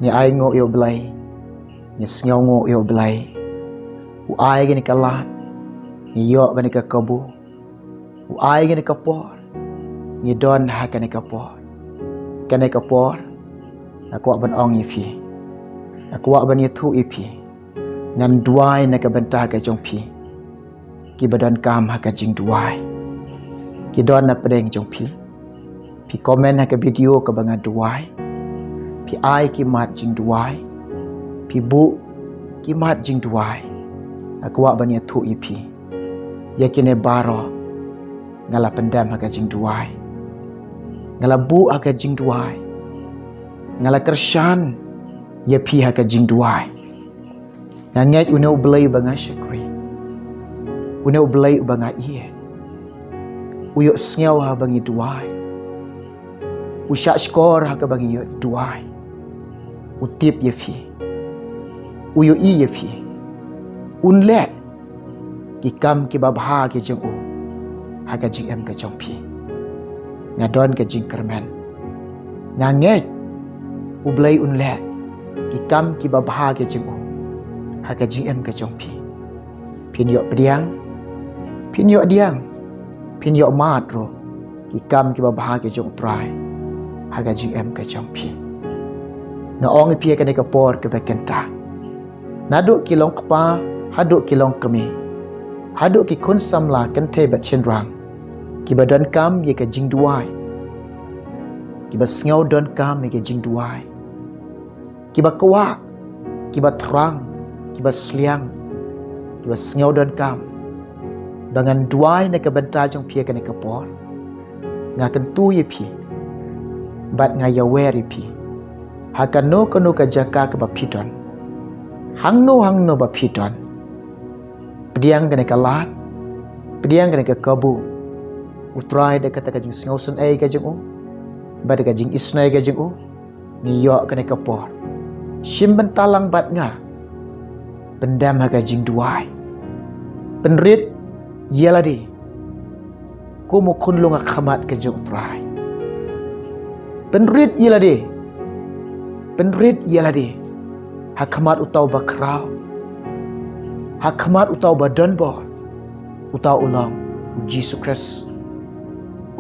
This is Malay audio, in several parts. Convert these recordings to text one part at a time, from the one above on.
ni ai ngo yo blai ni sngau ngo yo blai u ai gani kalat ni yo gani ka kabu u ai gani ka por ni don ha gani ka por aku ban ong ifi aku ban yetu ifi ngan duai na ka bentah ka jong pi ki badan kam ha ka jing duai ki don na pedeng jong pi komen ha ka video ka banga duai pi ai ki mat jing duai pi bu ki mat jing duai aku ban yetu ifi yakine baro ngala pendam ha ka jing duai ngala bu ha ka jing duai ngala kershan ya pi ha ka jing duai nganget unau belai banga syakri unau belai banga iye uyuk sngau ha bangi duai usyak skor ha ka bangi yuk duai utip ya pi uyuk i ya pi unlet ki kam ki babha ki jeng u ha ka jing em ka jong pi ngadon ka jing kermen nganget u belai unlet ki kam ki babha ki jeng u haka jing em ka jong pi pin yok pediang pin yok diang pin yok mat ro ki kam ki babha ki jong trai haka jing em ka jong pi na ong pi ka ne ka por ka bekenta naduk kilong kpa haduk kilong kemi haduk ki kun samla kan te bat chenrang ki badan kam ye ka jing duai ki ba sngau don kam ye ka jing duai ki ba kwa ki ba terang kiba sliang kiba sngau don kam dengan duai na ka benta jong pia ka ne ka por nga kan tu ye pi bat nga ya wer pi hakan no kono ka jaka ka ba piton hang no ba piton pediang ka ne ka lat pediang ka ne ka kabu utrai de kata ka jing sngau sun ai ka jing u bat ka jing isnai ka jing u ni yo ka ne ka por shim bentalang bat nga pendam ha ka jing duai penrit ialah di ku mo kun lunga khamat ka jong trai penrit ialah di ha khamat utau ba krau ha khamat utau ba don bor utau ulang Jesus Christ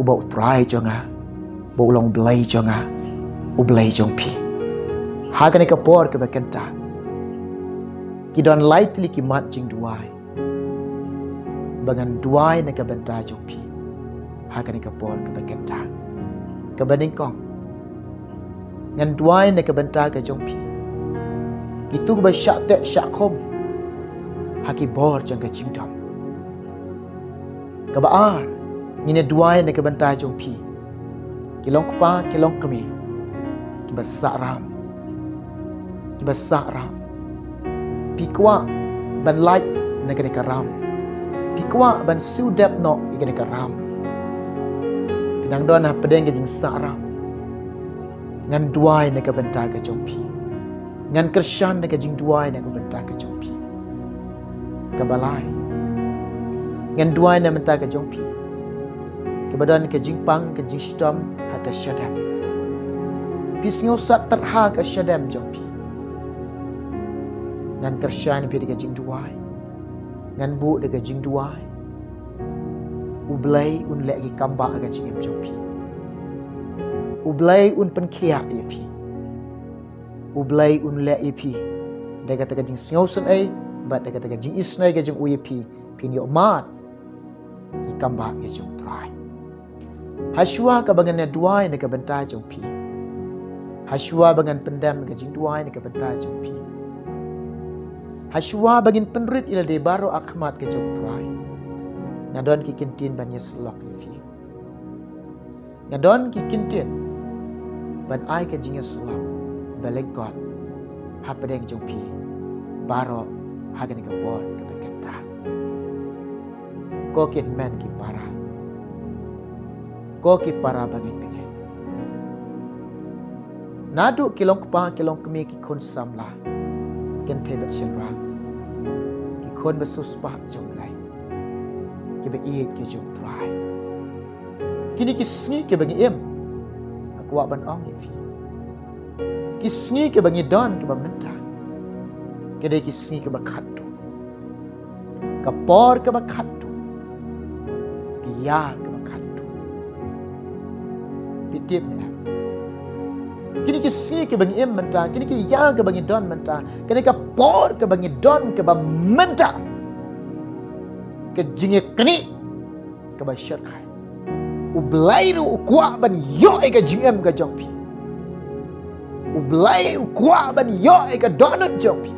uba utrai jonga bo ulang blai jonga u blai jong pi ha ka ne ka por ka ba kenta ki don lightly ki mat jing duai bangan duai na ka benta jong pi ha ka ni ka por ka bekenta ka baning kong ngan duai na ka benta ka jong pi ki tu ba syak te syak khom ha ki bor jang ka jing dam ka ba ar ni ne duai na ka benta jong pi ki long pa ki long kami ki ba saram pikwa ban light na kene karam pikwa ban sudap no ikene karam pinang don ha pedeng ke jing saram ngan duai na ka benta ka jongpi ngan kershan na ka jing duai na ka benta ka jongpi ka balai ngan duai na benta ka jongpi ke badan ke jing pang ke jing shitam ha ka syadam pisngo sat terha ka syadam jongpi ngan kershan pi de jing duai ngan bu de jing duai ublai un le ki kamba ga jing em jong pi ublai un pen khia ye pi ublai un le ye pi de ga jing sngo sun ai bat de ga jing isnai ga jing u ye pi pin yo mat ki kamba ga jong trai haswa ka bangan ne duai ne ka benta jong pi haswa bangan pendam ga jing duai ne ka benta jong pi haswa bagin penrit ila de baro akhmat ke jong trai ngadon ki kintin ban yeslok ifi ngadon ki kintin ban ai ke jing yeslok balek god ha pedeng jong pi baro hagan ke bor ke bekenta ko kin men ki para bagin pe nadu kilong pa kilong kemi ki kon samla ken thebet shenra ki kon besus pa jong lai ki be iet ki jong try kini ki sngi ki bagi em aku ban ong ifi Kisngi ke bangi don ke bamenta. Kedai kisngi ke bakatu. Kapor ke bakatu. Kiya ke bakatu. Pitip ni. Kini kisngi ke bangi em menta. Kini kiya ke bangi don menta. Kini kapor ke bangi don ke bamenta. Ke jingi kini ke basyarkai. Ublai ru ukwa ban yo ke jingem ke jongpi. Ublai ukwa ban yo ke donut jongpi.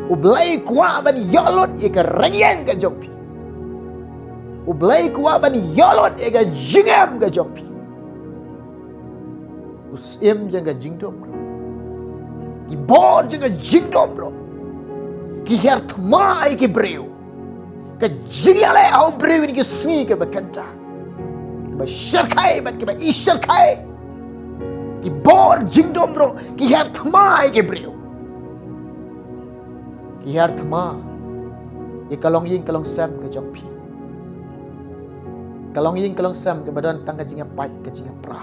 Ublai ukwa ban yolot ke rengyeng ke jongpi. Ublai ukwa ban yolot ke jingem ke jongpi. Usim jang ke jingdom bro. Ki bor jang ke jingdom bro. Ki hertma ke breu. Ke jingyale au breu ni ke sni ke bakanta. Ke basyarkai bat ke ba isyarkai. Ki bor jingdom bro. Ki hertma ke breu. Ki hertma. Ye kalong ying kalong sam ke jongpi. Kalong ying kalong sam ke badan tang ke jingya pat ke jingya pra.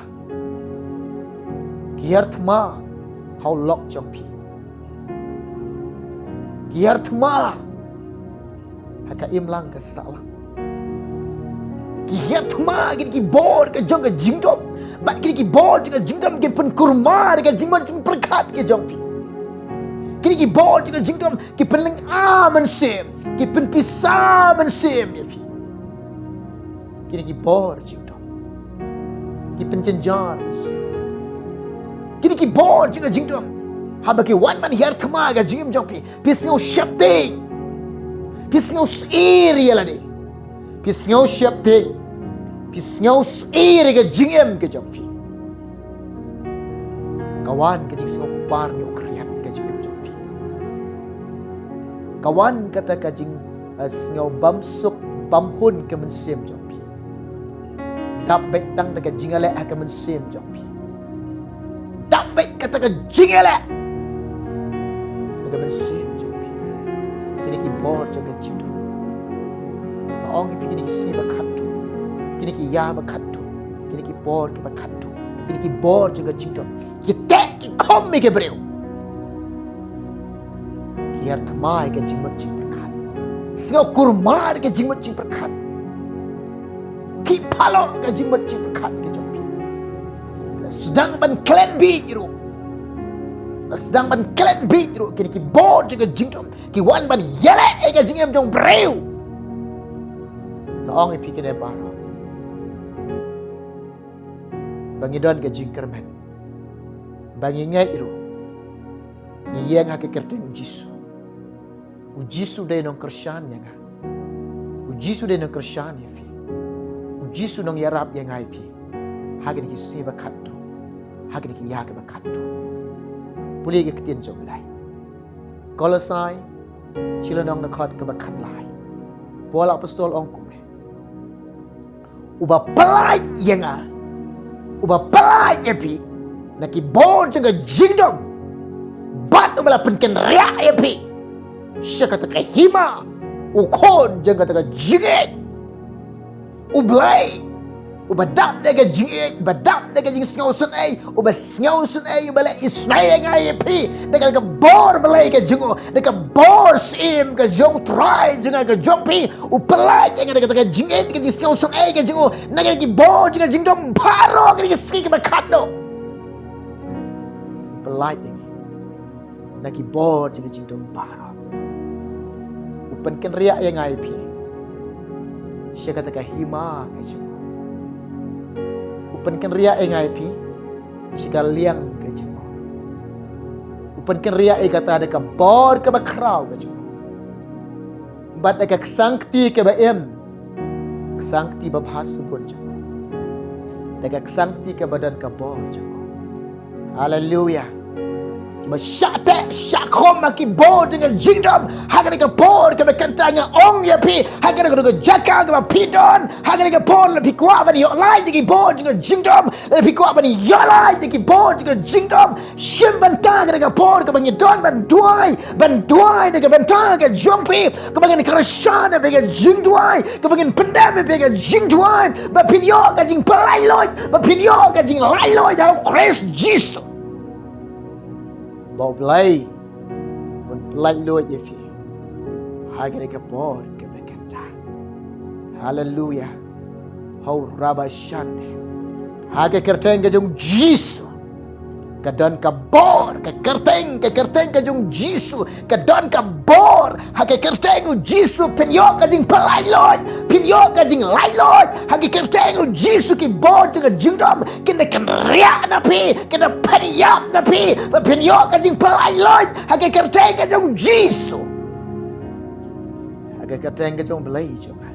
Ki hertma. How lock jongpi. Ki hertma. Haka imlang ke salah. Ki hertma ki bor ke jong ke jingdom. Bat ki bor ke jingdom ke pen kurma ke jingman jing perkat ke jongpi. Ki bor ke jingdom ki pen leng aman sem. Ki pen pisah man sem ya fi. Ki bor jingdom. Ki pen cenjar sem. Ki bor ke jingdom. Haba ki wan man hertma ke jingim jongpi. Pisngau syapting. Pisngau iri lah ni. Pisngau syapting. Pisngau iri ke jingem ke jongpi. Kawan ke jing singau par ni ukriat ke jingem jongpi. Kawan kata ke jing singau bamsuk bamhun ke mensem jongpi. Tak baik tang ke jingale ke mensem jongpi. Tak baik kata ke jingale ke mensem jongpi. Kini ki bor jaga jido. Maong ki kini ki si bakatu. Kini ki ya bakatu. Kini ki bor ki bakatu. Kini ki bor jaga jido. Ki tek ki kom mi ke breu. Ki hertmai ke jingmat jing berkat. Singau kurmar ke jingmat jing berkat. Ki palo ke jingmat jing berkat ke jompi. Sedang ban klen bi jiru. Sedang ban klet bit ru kini ki bor jaga jingdom ki wan ban yele ke jingem jong breu naong ipi kene bara bangi don ke jingkermen bangi ngai ru ni yang ha ke kerte ujisu dai nong kershan yang ha ujisu dai nong kershan ya fi ujisu nong yarab yang ai pi ha ke ki se bakatto ha ke ki ya ke bakatto Pulih ke ketien jom lai. Kolosai, Cilanong nakot ke bakat lai. Bola apostol ongkum ni. Uba pelai yang ah. Uba pelai epi. Naki bon jaga jingdom. Bat ubala penken riak epi. Syaka taka hima. Ukon jaga taka jingit. Ublai. Uba dap dega jingit, uba dap dega jing singau sun ai, uba singau sun ai uba le isnai ngai pi, dega ke bor belai ke jingo, dega bor sim ke jong try jinga ke jong pi, upelai ke dega jingit ke jing singau sun ai ke jingo, naga ke bor jinga jingdom baro ke ski ke bakado. Upelai ke nagi bor jinga jingdom baro. Upan ken riak yang ngai pi. Syia kata ke hima ke jingo. Upan kan ria engai pi sikal liang ke jemo upan kan ria e kata ada ka bor ke bakrau ke jemo bat ada ka sankti ke ba em sankti ba bahas bon jemo daga sankti ke badan ka bor jemo haleluya ba syate syakom maki bor dengan jingdom haga ka bor ke kantanya ong ya pi haga ka jaka ka pidon haga ka bor lebih kuat bani yo lai dengan bor dengan jingdom lebih kuat bani yo lai dengan bor dengan jingdom simban ta ka bor ka bani don ban duai dengan bentang ka jompi ka bani kerasana dengan jingduai ka bani pendam dengan jingduai ba pinyo ka jing palai loy ba pinyo ka jing lai loy da Christ Jesus Bau belai un pelai luat ye fi hagere ke por ke bekanta. Hallelujah. Hau rabashande hage kerteng ke jong Jisu kadon ka bor ke kerteng ke jong Jisu kadon ka bor hage kerteng Jisu penyo ka jing pelai luat penyo ka jing lai luat hage kerteng Jisu ki bor jing jingdom kena ria na pi kena paniap na pi penyo ka jing pelai luat hage kerteng ke jong Jisu hage kerteng ke jong belai juga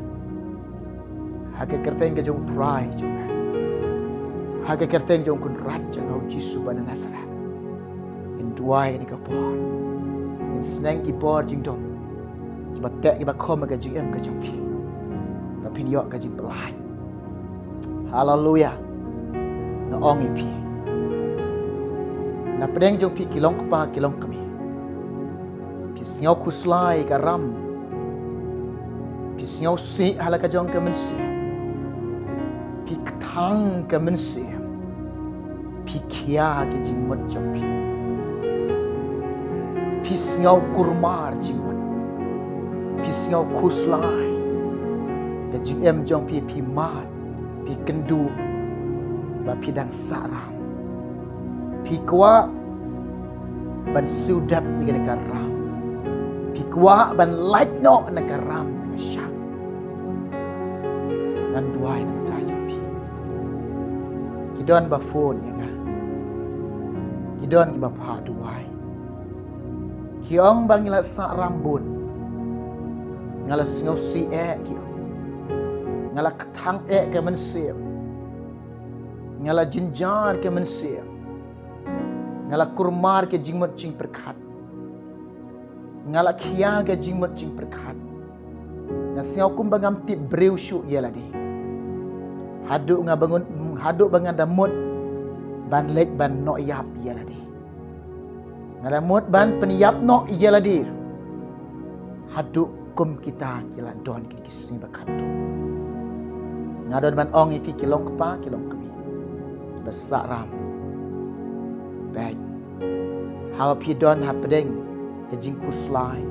hage kerteng ke jong try juga hage kerteng jong kun rat jang Jisu bana Nasaret in duai ni ka por in snang ki por jing dom ki ba tek ki ba khom ka jing em ka jong phi ba pin yo ka jing pelai. Hallelujah. Na ong i pi na pedeng jong pi kilong pa kilong kami pi snyo kuslai ka ram pi snyo si hala ka jong ka mensi pi thang ka mensi pi kia ki jing mot jong pi snyo kurmar jing mot pi snyo kuslai ka jing em jong pi mat pi kendu ba pi dang saram pi kwa ban sudap bi ka ram pi kwa ban light no na ka ram na sha dan duai na ta jong pi kidon ba phone ya nga kidon ki ba pha duai kiong bang ila sa rambun ngala sngo si ki ngala kathang ke mensim ngala jinjar ke mensim ngala kurmar ke jingmot jing perkhat ngala khia ke jingmot jing perkhat na sngo kum bangam tip breu shu yela di hadu nga bangun hadu bangan damut ban lek ban no yap yela di ngala mot ban peniyap no yela di hadu kum kita kila don kising bakatu ngadon ban ong iki kilong kepa kilong kami besak ram baik hawa pidon ha pedeng ke jing kuslai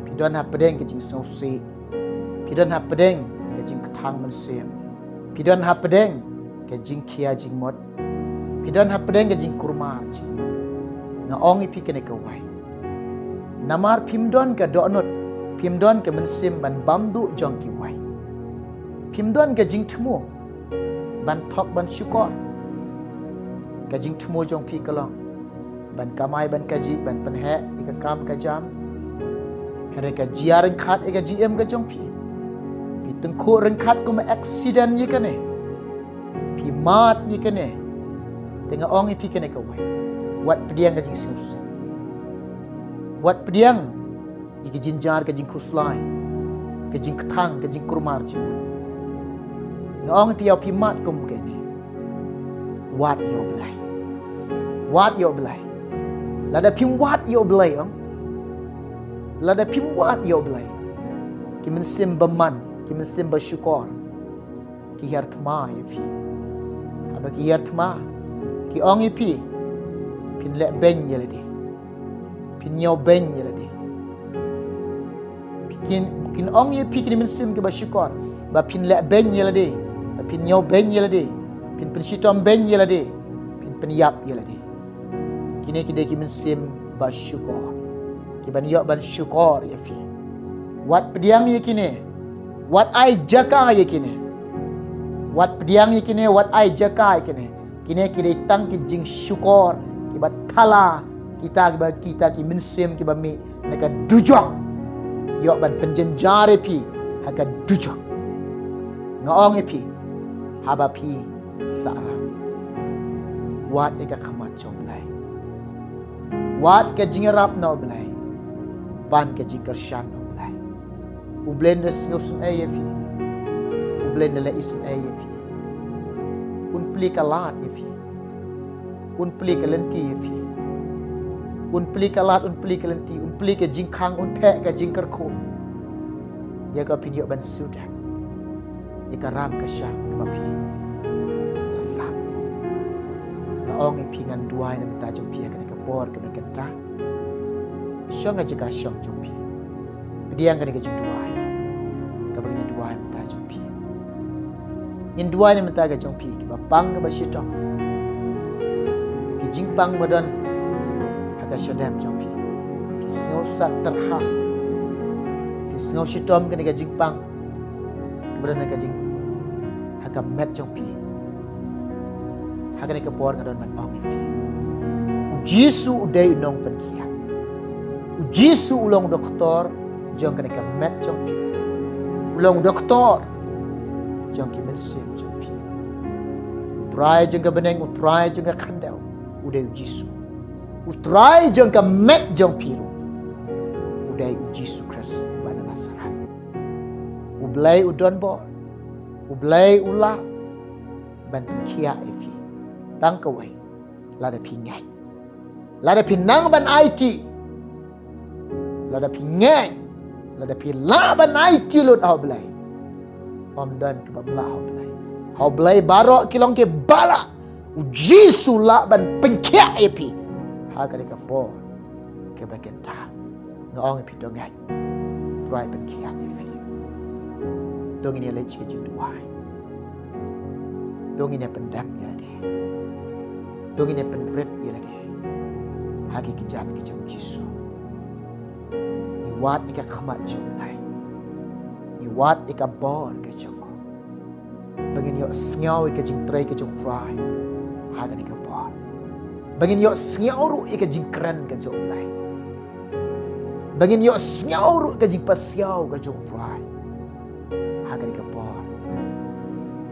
pidon ha pedeng ke jing sosi pidon ha pedeng ke jing ketang mensem pidon ha pedeng ke jing kia jing mot pidon ha pedeng ke jing kurmar jing nga ong ipi kene ke wai namar pimdon ke donot pimdon ke mensem ban bamdu jong ki wai pimdon ke jing thmu ban thok ban syukor ke jing thmu jong pi kalong ban kamai ban kaji ban penhe ikan kam ka jam here ka jiaran khat e ka gm ka jong pi pi tengko ren khat ko ma accident ye kane pi mat ye kane tenga ong pi kane ka wai wat pediang ka jing sus wat pediang iki jinjar ka jing kuslai ka jing kthang ka jing kurmar jing ngong pi pi mat kum kane wat yo blai wat yo blai lada pim wat yo blai lada pim wat yo blai ki men sim baman ki men sim bersyukur ki hartma ye fi aba ki hartma ki ong ye pi pin le ben ye ladi pin yo ben ye ladi kin ong ye pi ki men sim ki bersyukur ba pin le ben ye ladi pin yo ben ye ladi pin shitom ben ye ladi pin yap ye ladi kini kide ki men sim bersyukur ki ban yo ban syukur ye fi wat pediang ye kini wat ai jaka ye kini wat pediang ye kini wat ai jaka ye kini kide tang ki jing syukur ki bat thala kita ki men sim ki ba mi naka dujok yo ban penjenjare pi haka dujok ngaong ye pi haba pi sara wat ega khamat choblai wat ke jingarap no blai ban ke jikarshan no blai ublen des ngosun ay fi ublen le isin ay fi un pli kalat fi un pli kalenti fi un pli kalat un pli kalenti un pli ke jingkhang un the ke jingkar kho ya ka pin yo ban suda ya ka ram ka sha ka pi la sa ong ipi ngan duai na menta jong pi kan ka por ka ben ta syong ga jika syong jong pi pediang kan ka jing duai ka bagi duai menta jong pi in duai na menta ga jong pi ki ba pang ka ba shi tong ki jing pang badan ha ka syadam jong pi pi sngo sat terha pi sngo shi tom kan ka jing pang badan ka jing ha ka met jong pi hagan ke por ngadon man ong ifi Jisu udai nong penkia Jisu ulong doktor jong kan ke met jong pi ulong doktor jong ki mensim jong pi utrai jong ke beneng utrai jong ke khandau udai Jisu utrai jong ke met jong pi udai Jisu Kristus bana Nasaret ublai udon bor ublai ula ban penkia ifi tang kawai lada pingai lada pinang ban IT lada pingai lada pila ban IT lut au blai om dan ke bamla au blai barok kilong ke bala Jisu la ban pengkia epi ha ka ka por ke bakenta ngong epi dongai try pengkia epi dong ini lech ke jinduai dong ini pendam ya de dong ini penret ya de hagi kijan ke jauh Jisu ni wat ika khamat jauh lai ni wat ika bor ke jauh bangin yo sngau ika jing trai ke jauh trai haga ni ka bor bangin yo sngau ru ika jing keren ke jauh lai bangin yo sngau ru ke jing pasiau ke jauh trai haga ni ka bor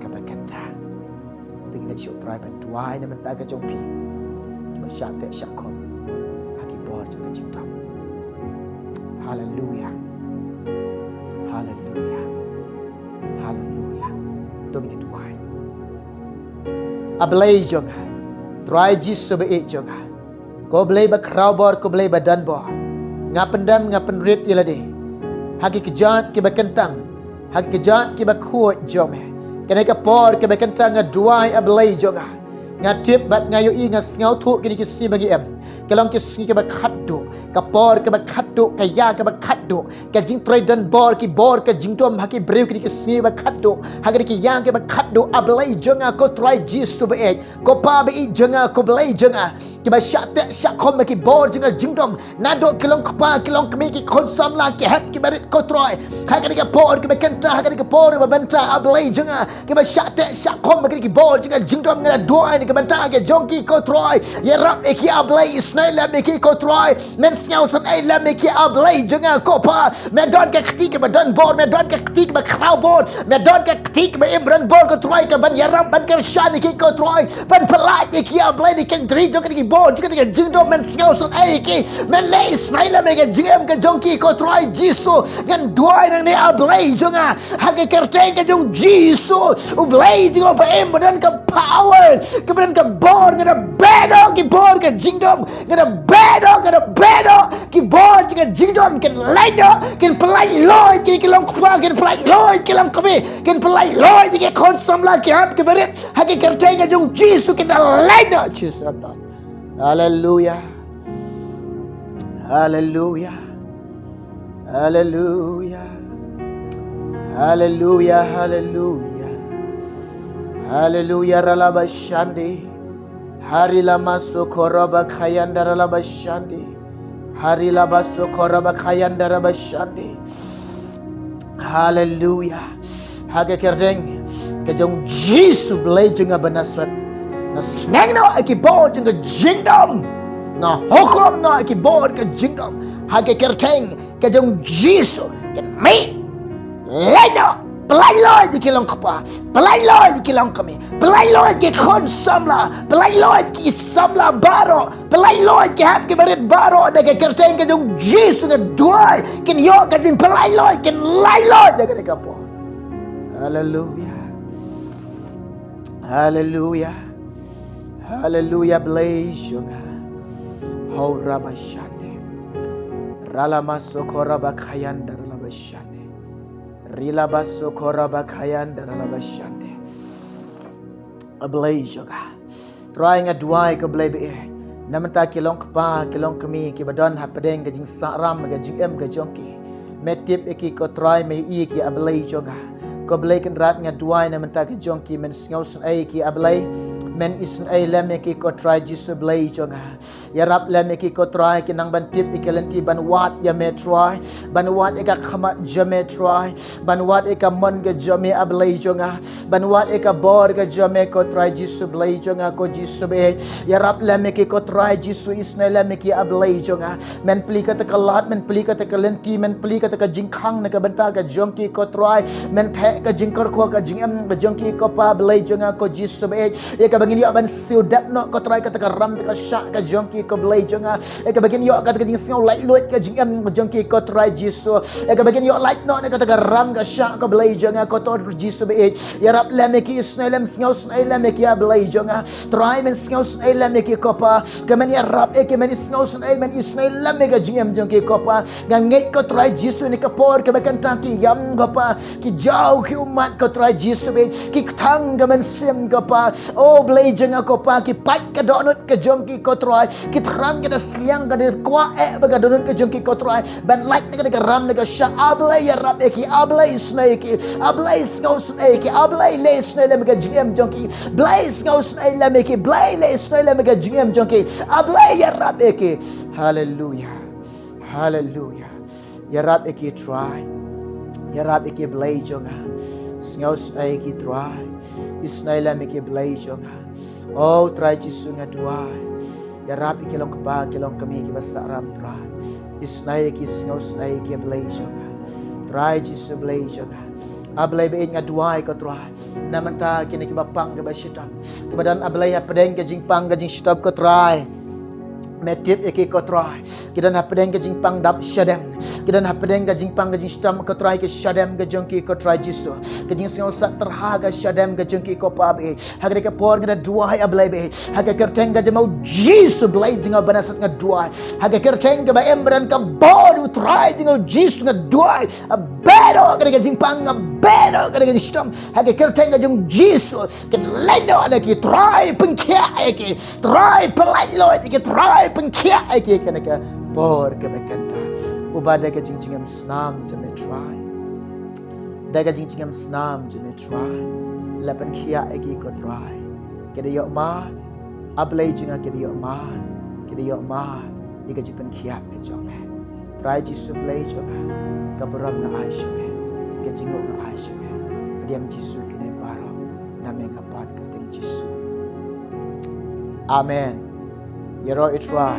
ka bakanta tinggal show try ban tuai na menta ka jong pi cuma syak te syak kom haki bor jong ka jing tam haleluya haleluya haleluya tong ni tuai ablai jong try Jisu be jong ko blai ba kraw bor ko blai ba dan bor ngapendam ngapenrit ila de haki kejat ki ba kentang haki kejat ki ba khuot jom kena ka por ke bekanta nga duai ablai jonga nga tip bat nga yo i nga ngau thu kini ki si bagi em kelong ki si ke ba khatdo ka por ke ba khatdo ka ya ke ba khatdo ka jing trai dan bor ki bor ka jing tom haki breu kini ki si ba khatdo hagari ki yang ke ba khatdo ablai jonga ko try Jisu be ko pa be jonga ko blai jonga ki ba syak te syak kom ki bor jonga jing tom nado kelong kpa kelong kemi ki konsam la ki hap ki barit ko try hagari ka por ke bekanta hagari ka por ba banta ablai jonga ke ba syak te syak kom ki bor jonga jing tom nga doa ni ke banta ke jongki ko try ya rap ki ablai isnai la me ki ko try men sngau san ai la me ki ablai jonga ko pa me don ke khti ke ba don bor me don ke khti ke ba kraw bor me don ke khti ke ba imran bor ko try ke ban ya rap ban ke shan ki ko try ban palai ki ablai ni ke dri jonga ki bor jonga ke jing dom men sngau san ai ki men le isnai la me ke jingem ke jongki ko try Jisu ngan duai nang ni ablai jonga ha ke kerteng ke jong Jisu ublai jonga ba em dan ke power kemudian ke bor ngada bedo ki bor ke jingdom ngada bedo ki bor ke jingdom ke laido ke pelai loy ki long kwa ke pelai loy ke lam kami ke pelai loy ke konsam la ke hap ke berit ha ke kerteng ke jong Jisu ke laido Jesus haleluya haleluya haleluya haleluya haleluya haleluya ralabashande hari lama sokoraba khayanda ralabashande hari laba sokoraba khayanda rabashande haleluya haga kerdeng ke jong Jisu blai jenga banasat na snang no akibo jenga jingdom na hukum no akibo ke jingdom haga kerdeng ke jong Jisu ke me laido pelai loy di kilong kapa pelai loy di kilong kami pelai loy ke khon samla pelai loy ki samla baro pelai loy ke hap ke barit baro da ke kerteng ke jong Jisu ke duai ken yo ke jin pelai loy ken lai loy da ke kapo haleluya haleluya haleluya blaze jonga hau rabashande rala masokora bakayanda rabashande Rila baso koraba kayan darala bashande. Ablaze yoga. try ngaduai ke belai be namenta kilong kpa kilong kemi ki badan hapadeng ke jing saram ke jing em ke jongki metip eki ko try me i ki ablai jonga ko belai kan rat ngaduai namenta ke jongki men sngau sun ai ki ablai men isun ai lem ki ko try jisu belai jonga ya rap lem ki ko try ki nang ban tip ikelenti ban wat ya me try ban wat eka khamat jame try ban wat eka mon ke jame ablai jonga ban wat eka bor ke jame ko try jisu belai jonga ko jisu be ya rap lem ki ko try jisu isna lem ki ablai jonga men pli ka takalat men pli ka takalenti men pli ka takajingkhang na ka banta ka jongki ko try men the ka jingkor ko ka jingam ka jongki ko pa belai jonga ko jisu be ya ka bagini ban siudap no ko try ka takaram ka syak ka jongki ko belai jonga ya ka bagini yo ka takajing singau light loit ka jingam ka jongki ko try jisu ya ka bagini yo light no ka takaram ka syak ko belai jonga ko to jisu be ya rap lem ki isna lem singau snai lem ki belai jonga try men singau snai lem ki ko pa ka men ya rap ke men singau snai men isna lem ka jingam jongki ko pa nganget ko try jisu ni ka por ka bakan taki yam ko pa ki jauh ki umat ko try jisu be ki thang ka men sim ko pa oh belai jonga ko pa ki pai ka donut ka jongki ko try ki thrang ka sliang ka de kwa ba donut ka jongki ko try ban light ka ram ka sha ablai ya rap ki ablai snai ki ablai singau snai ki ablai le snai lem ka jingam jongki blai singau snai lem ki blai le snai lem ka jingam jongki ablai ya rap ki hallelujah hallelujah ya rap ki try ya rap ki blai jonga singau snai ki try isnai lem ki blai jonga oh try jisu ngaduai ya rap ki long kapa ki long kami ki basaram try isnai ki singau snai ki blai jonga try jisu blai jonga ablai be ngaduai ko try namanta kini ki bapang ke bashitam kebadan ablai apdeng ke jingpang ke jing stop ko try metip eki ko try kidan hapdeng ke jingpang dap shadem kidan hapdeng ke jingpang ke jing stam ko try ke shadem ke jongki ko try jisu ke jing singau sat terhaga shadem ke jongki ko pabe hagre ke por ke duai ablai be haga kerteng ke jamau jisu blai jinga banasat ngaduai haga kerteng ke ba emran ka bodu try jinga jisu ngaduai bedo ke jingpang bedo ke stam haga kerteng ke jong jisu ke ledo ada ki try pengkia ki try pelailo ki try pengkia ki kana ka por ke bekanta ubada ke jingjingam snam jame try daga jingjingam snam jame try lapan kia ki ko try ke de yok ma ablai jinga ke de yok ma ika jipan kia me jome try jisu blai jonga ka beram na aisha me ke jingo na aisha me pediam jisu kene baro name ngapan kertem jisu amen yero it try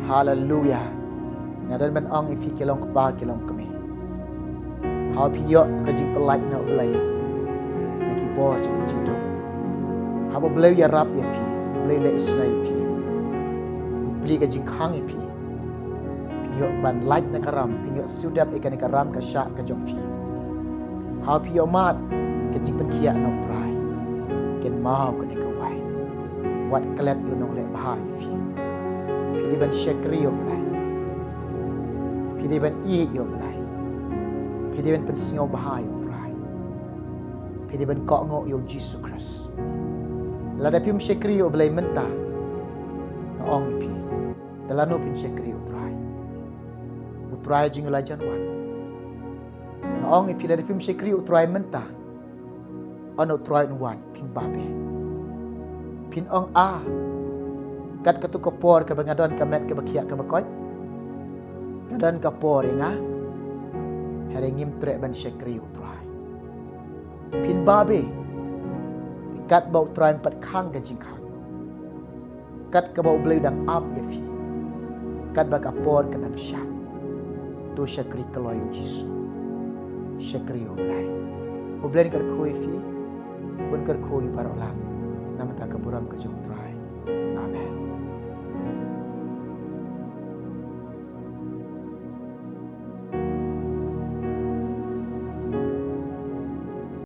hallelujah ngadan ban ong ifi kelong kpa kelong kami how piyo ka jing pelai na ulai na ki por cha ki jindo habo blai ya rap ya fi blai le isnai fi bli ka jing khang ifi piyo ban light na karam piyo sudap ikan karam ka sha ka jong fi how piyo mat ka jing pen kia na try ken mau ka ni ka wai wat klet yo nong le bahai fi pidi ban shekri yo blai pidi ban i yo blai pidi ban pen singau bahai yo try pidi ban kok ngok yo Jesus Christ lada pim shekri yo blai menta na ong ipi dalano pin shekri yo try utray jing lajan wan na ong ipi lada pim shekri yo try menta ono try wan pin babe pin ong a kat katu kopor ke bangadon ke met ke bakia ke bakoi kadan kapor inga herengim trek ban shekri utrai pin babe kat bau trai pat khang ke jingkhang kat ke bau blai dang ap ye fi kat ba kapor ke dang syak tu shekri keloyu jisu shekri oblai oblai kar khoi fi bun kar khoi parolam namata ke buram ke jong